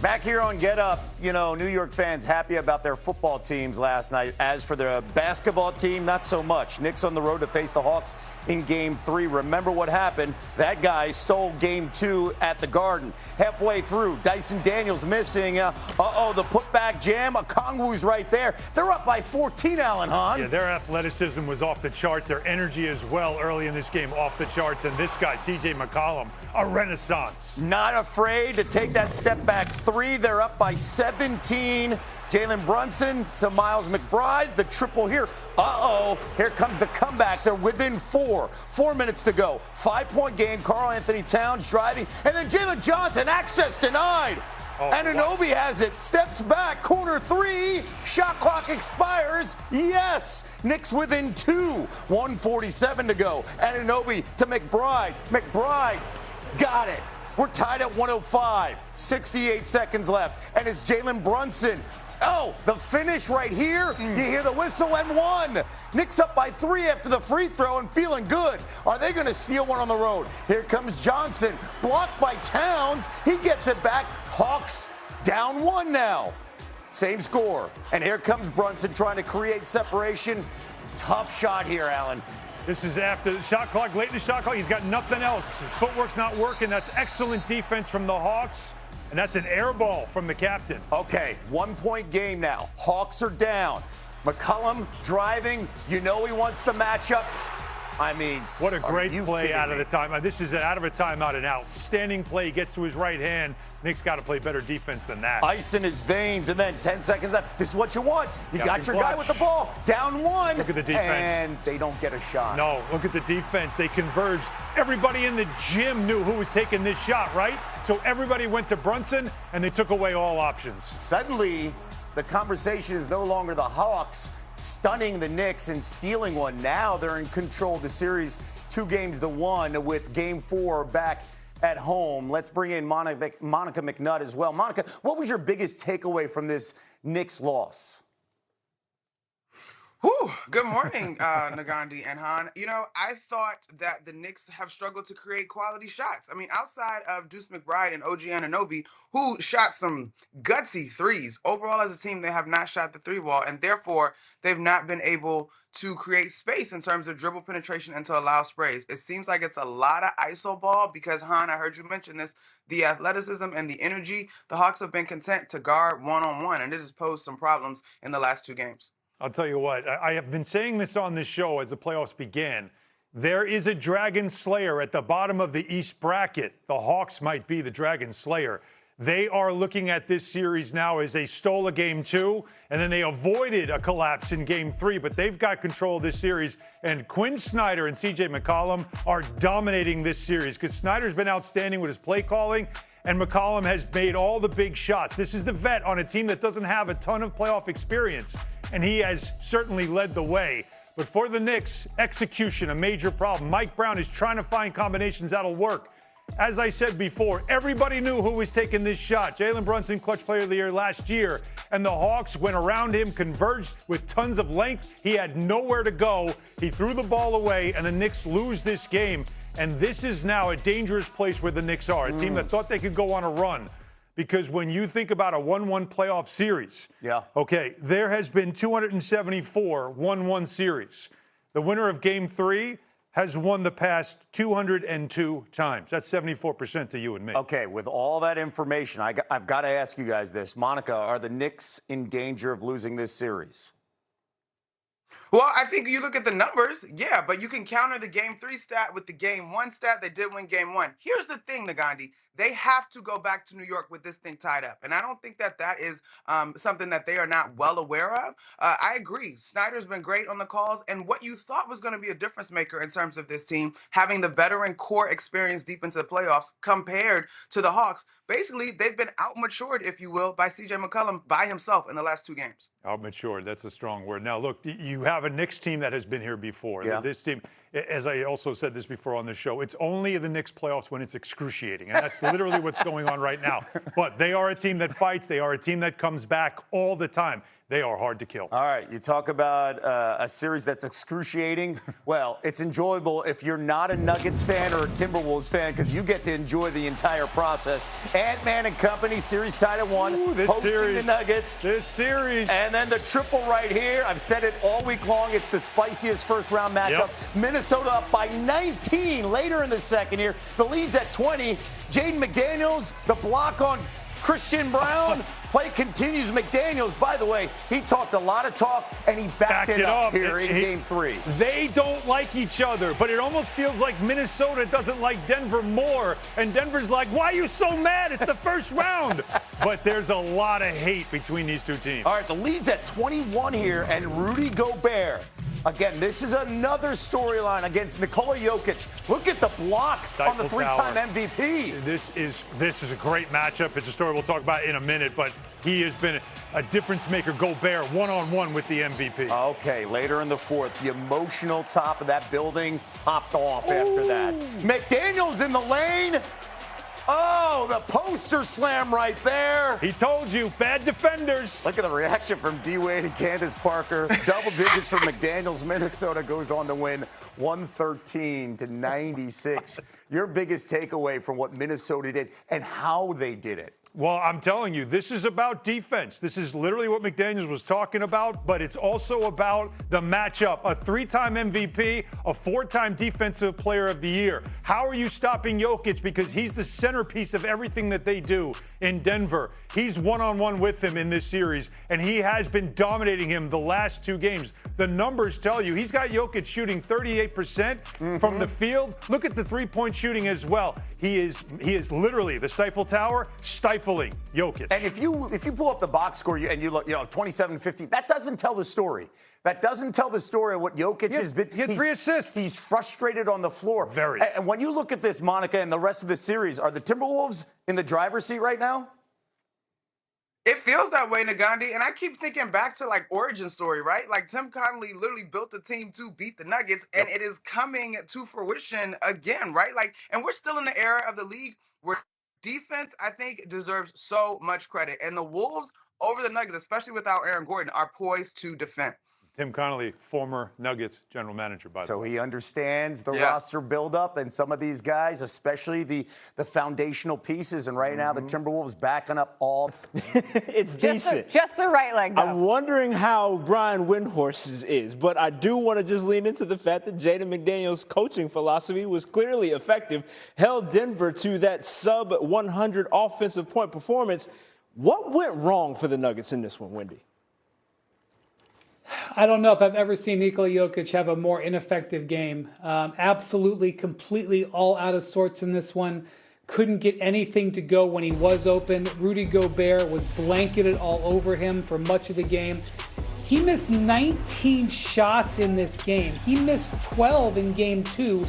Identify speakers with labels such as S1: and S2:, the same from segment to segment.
S1: Back here on Get Up, New York fans happy about their football teams last night. As for the basketball team, not so much. Knicks on the road to face the Hawks in Game 3. Remember what happened? That guy stole Game 2 at the Garden. Halfway through, Dyson Daniels missing. The putback jam. Okongwu's right there. They're up by 14, Alan Hahn.
S2: Yeah, their athleticism was off the charts. Their energy as well early in this game off the charts. And this guy, C.J. McCollum, a renaissance.
S1: Not afraid to take that step back three. They're up by 17. Jalen Brunson to Miles McBride. The triple here. Here comes the comeback. They're within 4. 4 minutes to go. 5-point game. Karl Anthony Towns driving. And then Jalen Johnson, access denied. Anunoby has it. Steps back. Corner 3. Shot clock expires. Yes. Knicks within 2. 1:47 to go. Anunoby to McBride. McBride got it. We're tied at 105. 68 seconds left. And it's Jalen Brunson. The finish right here. You hear the whistle and 1. Knicks up by 3 after the free throw and feeling good. Are they going to steal one on the road? Here comes Johnson. Blocked by Towns. He gets it back. Hawks down 1 now. Same score. And here comes Brunson trying to create separation. Tough shot here, Alan.
S2: This is after the shot clock, late in the shot clock. He's got nothing else. His footwork's not working. That's excellent defense from the Hawks. And that's an air ball from the captain.
S1: Okay, 1-point game now. Hawks are down. McCollum driving. He wants the matchup. I mean,
S2: what a great play out of the timeout. This is out of a timeout, an outstanding play. He gets to his right hand. Knicks got to play better defense than that.
S1: Ice in his veins, and then 10 seconds left. This is what you want. You got your guy with the ball. Down 1.
S2: Look at the defense.
S1: And they don't get a shot.
S2: No, look at the defense. They converged. Everybody in the gym knew who was taking this shot, right? So everybody went to Brunson, and they took away all options.
S1: Suddenly, the conversation is no longer the Hawks stunning the Knicks and stealing one. Now they're in control of the series 2-1 with Game 4 back at home. Let's bring in Monica McNutt as well. Monica, what was your biggest takeaway from this Knicks loss?
S3: Good morning, Nagandi and Hahn. I thought that the Knicks have struggled to create quality shots. I mean, outside of Deuce McBride and OG Anunoby, who shot some gutsy threes, overall as a team, they have not shot the 3-ball, and therefore they've not been able to create space in terms of dribble penetration and to allow sprays. It seems like it's a lot of iso ball because, Hahn, I heard you mention this, the athleticism and the energy, the Hawks have been content to guard one-on-one, and it has posed some problems in the last 2 games.
S2: I'll tell you what, I have been saying this on this show as the playoffs began. There is a Dragon Slayer at the bottom of the East bracket. The Hawks might be the Dragon Slayer. They are looking at this series now as they stole a Game 2, and then they avoided a collapse in Game 3, but they've got control of this series. And Quinn Snyder and C.J. McCollum are dominating this series because Snyder's been outstanding with his play calling, and McCollum has made all the big shots. This is the vet on a team that doesn't have a ton of playoff experience, and he has certainly led the way. But for the Knicks, execution, a major problem. Mike Brown is trying to find combinations that'll work. As I said before, everybody knew who was taking this shot. Jalen Brunson, clutch player of the year last year. And the Hawks went around him, converged with tons of length. He had nowhere to go. He threw the ball away, and the Knicks lose this game. And this is now a dangerous place where the Knicks are, a team that thought they could go on a run. Because when you think about a 1-1 playoff series, there has been 274 1-1 series. The winner of Game 3 has won the past 202 times. That's 74% to you and me.
S1: Okay, with all that information, I've got to ask you guys this. Monica, are the Knicks in danger of losing this series?
S3: Well, I think you look at the numbers, yeah, but you can counter the Game 3 stat with the Game 1 stat. They did win Game 1. Here's the thing, Nagandi. They have to go back to New York with this thing tied up. And I don't think that is something that they are not well aware of. I agree. Snyder's been great on the calls. And what you thought was going to be a difference maker in terms of this team, having the veteran core experience deep into the playoffs compared to the Hawks, basically they've been outmatured, if you will, by C.J. McCollum by himself in the last 2 games.
S2: Outmatured, that's a strong word. Now, look, you have a Knicks team that has been here before.
S1: Yeah.
S2: This team, as I also said this before on the show, it's only the Knicks playoffs when it's excruciating. And that's literally what's going on right now. But they are a team that fights. They are a team that comes back all the time. They are hard to kill.
S1: All right, you talk about a series that's excruciating. Well, it's enjoyable if you're not a Nuggets fan or a Timberwolves fan because you get to enjoy the entire process. Ant-Man and Company, series tied at 1, hosting the Nuggets.
S2: This series.
S1: And then the triple right here. I've said it all week long. It's the spiciest first-round matchup. Yep. Minnesota up by 19 later in the second here. The lead's at 20. Jaden McDaniels, the block on Christian Brown. Play continues. McDaniels, by the way, he talked a lot of talk, and he backed it up here in Game 3.
S2: They don't like each other, but it almost feels like Minnesota doesn't like Denver more, and Denver's like, why are you so mad? It's the first round. But there's a lot of hate between these two teams.
S1: All right, the lead's at 21 here, and Rudy Gobert. Again, this is another storyline against Nikola Jokic. Look at the block on the three-time MVP.
S2: This is a great matchup. It's a story we'll talk about in a minute, but he has been a difference maker. Gobert one-on-one with the MVP.
S1: Okay, later in the fourth, the emotional top of that building popped off after that. McDaniels in the lane. Oh, the poster slam right there.
S2: He told you, bad defenders.
S1: Look at the reaction from D-Wade and Candace Parker. Double digits for McDaniels. Minnesota goes on to win 113-96. Your biggest takeaway from what Minnesota did and how they did it?
S2: Well, I'm telling you, this is about defense. This is literally what McDaniels was talking about, but it's also about the matchup. A 3-time MVP, a 4-time Defensive Player of the Year. How are you stopping Jokic? Because he's the centerpiece of everything that they do in Denver. He's one-on-one with him in this series, and he has been dominating him the last 2 games. The numbers tell you he's got Jokic shooting 38% from the field. Look at the three-point shooting as well. He is literally the Stifle Tower stifling Jokic.
S1: And if you pull up the box score and you look, 27-15, that doesn't tell the story. That doesn't tell the story of what Jokic has been.
S2: He had 3 assists.
S1: He's frustrated on the floor.
S2: Very.
S1: And when you look at this, Monica, and the rest of the series, are the Timberwolves in the driver's seat right now?
S3: It feels that way, Nagandi, and I keep thinking back to like origin story, right? Like Tim Connelly literally built a team to beat the Nuggets, and it is coming to fruition again, right? Like, and we're still in the era of the league where defense, I think, deserves so much credit, and the Wolves over the Nuggets, especially without Aaron Gordon, are poised to defend.
S2: Tim Connelly, former Nuggets general manager, by the way.
S1: So he understands the roster buildup and some of these guys, especially the foundational pieces. And right now, the Timberwolves backing up all.
S4: It's decent.
S5: Just the right leg, though.
S4: I'm wondering how Brian Windhorst's is, but I do want to just lean into the fact that Jaden McDaniels' coaching philosophy was clearly effective, held Denver to that sub-100 offensive point performance. What went wrong for the Nuggets in this one, Wendy?
S6: I don't know if I've ever seen Nikola Jokic have a more ineffective game. Absolutely, completely all out of sorts in this one. Couldn't get anything to go when he was open. Rudy Gobert was blanketed all over him for much of the game. He missed 19 shots in this game. He missed 12 in game 2.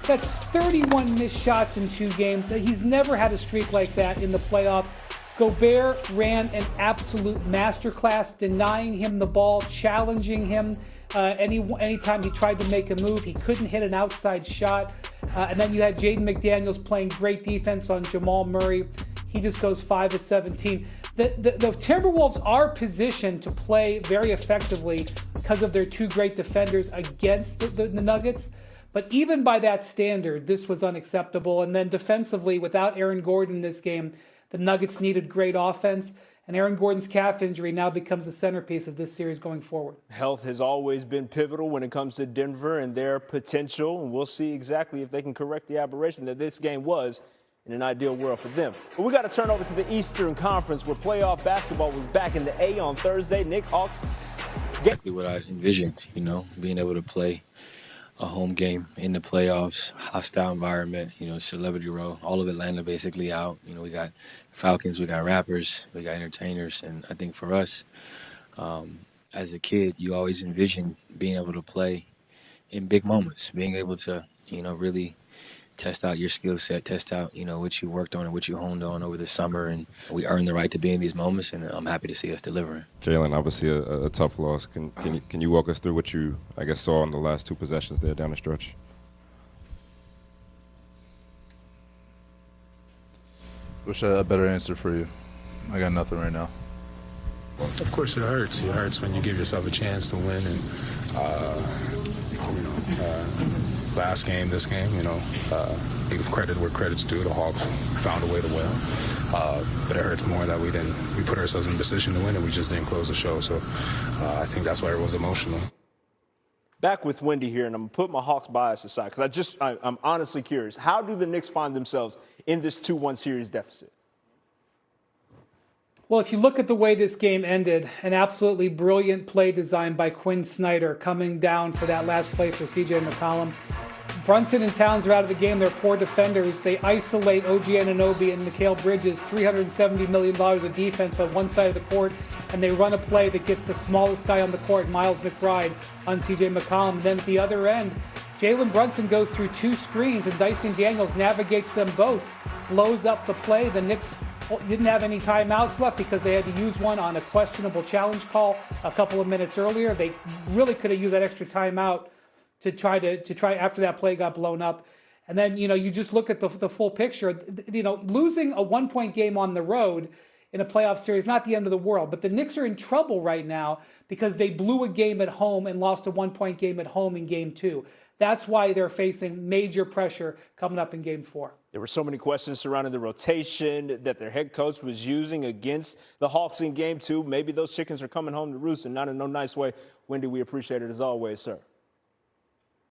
S6: That's 31 missed shots in 2 games. He's never had a streak like that in the playoffs. Gobert ran an absolute masterclass, denying him the ball, challenging him. Anytime he tried to make a move, he couldn't hit an outside shot. And then you had Jaden McDaniels playing great defense on Jamal Murray. He just goes 5 of 17. The Timberwolves are positioned to play very effectively because of their 2 great defenders against the Nuggets. But even by that standard, this was unacceptable. And then defensively, without Aaron Gordon in this game, the Nuggets needed great offense, and Aaron Gordon's calf injury now becomes the centerpiece of this series going forward.
S4: Health has always been pivotal when it comes to Denver and their potential, and we'll see exactly if they can correct the aberration that this game was in an ideal world for them. But we got to turn over to the Eastern Conference, where playoff basketball was back in the A on Thursday. Nick Hawks.
S7: Exactly what I envisioned, being able to play a home game in the playoffs, hostile environment, Celebrity Row, all of Atlanta basically out. We got Falcons, we got rappers, we got entertainers. And I think for us, as a kid, you always envision being able to play in big moments, being able to, really test out your skill set, test out, what you worked on and what you honed on over the summer. And we earned the right to be in these moments, and I'm happy to see us delivering.
S8: Jalen, obviously a tough loss. Can you walk us through what you, saw in the last 2 possessions there down the stretch?
S5: Wish I had a better answer for you. I got nothing right now.
S8: Of course, it hurts. It hurts when you give yourself a chance to win, and last game, this game, give credit where credit's due. The Hawks found a way to win, but it hurts more that we put ourselves in a position to win, and we just didn't close the show. So I think that's why everyone's emotional.
S4: Back with Wendy here, and I'm going to put my Hawks bias aside because I'm honestly curious. How do the Knicks find themselves in this 2-1 series deficit?
S6: Well, if you look at the way this game ended, an absolutely brilliant play design by Quinn Snyder coming down for that last play for C.J. McCollum. Brunson and Towns are out of the game. They're poor defenders. They isolate OG Anunoby and Mikal Bridges, $370 million of defense on one side of the court, and they run a play that gets the smallest guy on the court, Miles McBride, on C.J. McCollum. Then at the other end, Jalen Brunson goes through 2 screens, and Dyson Daniels navigates them both, blows up the play. The Knicks didn't have any timeouts left because they had to use one on a questionable challenge call a couple of minutes earlier. They really could have used that extra timeout to try after that play got blown up. And then, you just look at the full picture. Losing a 1-point game on the road in a playoff series, not the end of the world, but the Knicks are in trouble right now because they blew a game at home and lost a 1-point game at home in game 2. That's why they're facing major pressure coming up in game 4.
S4: There were so many questions surrounding the rotation that their head coach was using against the Hawks in game 2. Maybe those chickens are coming home to roost, and not in no nice way. Wendy, we appreciate it as always, sir.